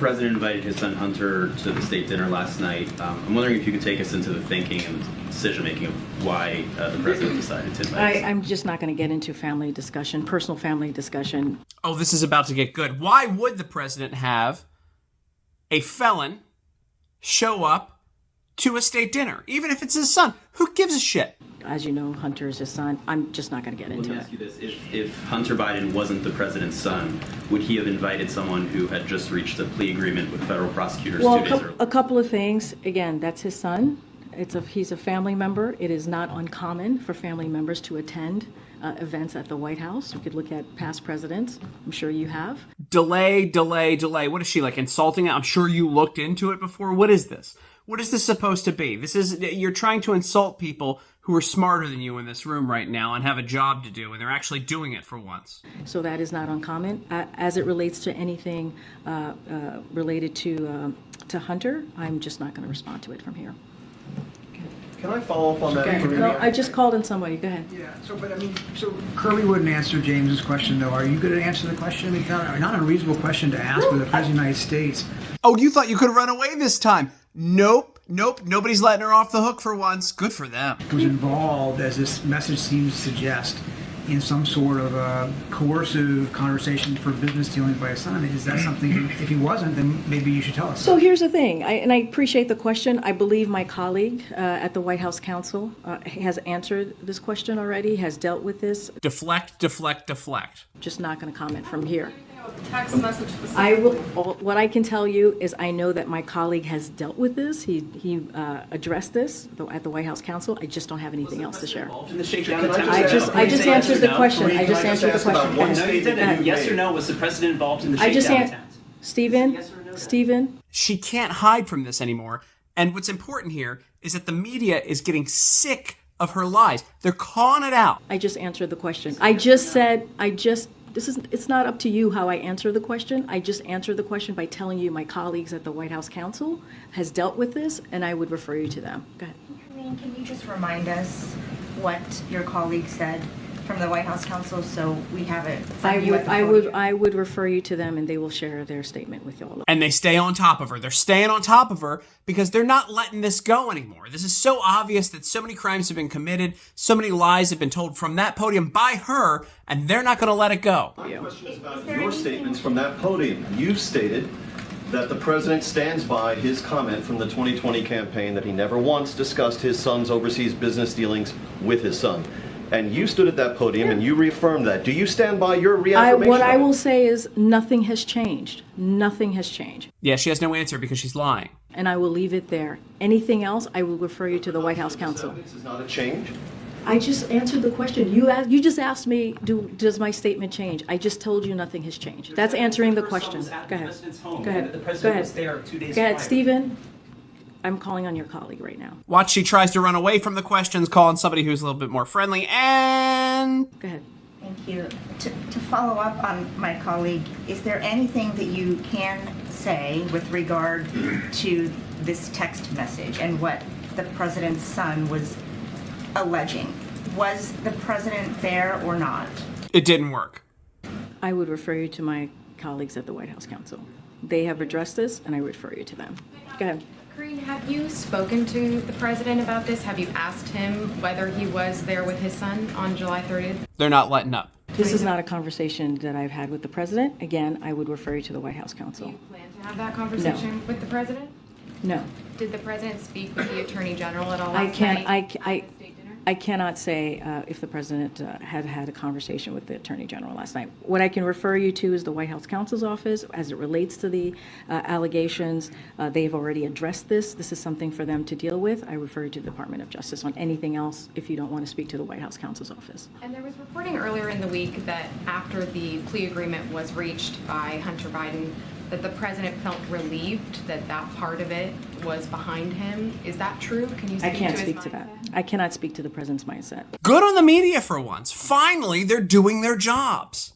president invited his son Hunter to the state dinner last night. I'm wondering if you could take us into the thinking and decision-making of why the president decided to invite I'm just not going to get into family discussion, personal family discussion. Oh, this is about to get good. Why would the president have a felon show up to a state dinner, even if it's his son? Who gives a shit? As you know, Hunter is his son. I'm just not going to get into it. Let me ask you this. If Hunter Biden wasn't the president's son, would he have invited someone who had just reached a plea agreement with federal prosecutors 2 days earlier? A couple of things. Again, that's his son. He's a family member. It is not uncommon for family members to attend events at the White House. We could look at past presidents. I'm sure you have. Delay. What is she, like, insulting it? I'm sure you looked into it before. What is this? What is this supposed to be? You're trying to insult people who are smarter than you in this room right now and have a job to do, and they're actually doing it for once. So that is not uncommon. As it relates to anything related to Hunter, I'm just not going to respond to it from here. Can I follow up on that? No, I just called in somebody. Go ahead. Yeah. So Kirby wouldn't answer James's question, though. Are you going to answer the question? I mean, it's not an unreasonable question to ask with the President of the United States. Oh, you thought you could run away this time? Nope. Nobody's letting her off the hook for once. Good for them. Was involved, as this message seems to suggest, in some sort of coercive conversation for business dealings by his son. Is that something, if he wasn't, then maybe you should tell us? So here's the thing, and I appreciate the question. I believe my colleague at the White House Counsel has answered this question already, has dealt with this. Deflect. Just not going to comment from here. Text message. What I can tell you is I know that my colleague has dealt with this. He addressed this at the White House Counsel. I just don't have anything else to share. In the shakedown attempt? I just answered the question. I just answered the question. No, you didn't. Yes or no? Was the president involved in the shakedown attempt? Stephen. She can't hide from this anymore. And what's important here is that the media is getting sick of her lies. They're calling it out. I just answered the question. It's not up to you how I answer the question. I just answered the question by telling you my colleagues at the White House Counsel has dealt with this, and I would refer you to them. Go ahead. Karine, can you just remind us what your colleague said from the White House Counsel so we have it? I would refer you to them, and they will share their statement with you all. And they stay on top of her. They're staying on top of her because they're not letting this go anymore. This is so obvious that so many crimes have been committed, so many lies have been told from that podium by her, and they're not going to let it go. My question is about your statements from that podium. You stated that the president stands by his comment from the 2020 campaign that he never once discussed his son's overseas business dealings with his son. And you stood at that podium and you reaffirmed that. Do you stand by your reaffirmation? What I will say is nothing has changed. Nothing has changed. Yeah, she has no answer because she's lying. And I will leave it there. Anything else, I will refer you to the White House Counsel. This is not a change? I just answered the question. You just asked me, does my statement change? I just told you nothing has changed. That's answering the question. Go ahead. Go ahead. The president was there 2 days prior. Go ahead, Stephen. I'm calling on your colleague right now. Watch, she tries to run away from the questions, calling somebody who's a little bit more friendly, and... Go ahead. Thank you. To follow up on my colleague, is there anything that you can say with regard to this text message and what the president's son was alleging? Was the president there or not? It didn't work. I would refer you to my colleagues at the White House Counsel. They have addressed this, and I refer you to them. Go ahead. Karine, have you spoken to the president about this? Have you asked him whether he was there with his son on July 30th? They're not letting up. This is not a conversation that I've had with the president. Again, I would refer you to the White House Counsel. Do you plan to have that conversation with the president? No. Did the president speak with the attorney general at all I last night? I cannot say if the president had a conversation with the attorney general last night. What I can refer you to is the White House Counsel's office as it relates to the allegations. They've already addressed this. This is something for them to deal with. I refer you to the Department of Justice on anything else if you don't want to speak to the White House Counsel's office. And there was reporting earlier in the week that after the plea agreement was reached by Hunter Biden, that the president felt relieved that that part of it was behind him. Is that true? Can you speak I can't to speak his to mindset? that. I cannot speak to the president's mindset. Good on the media for once. Finally, they're doing their jobs.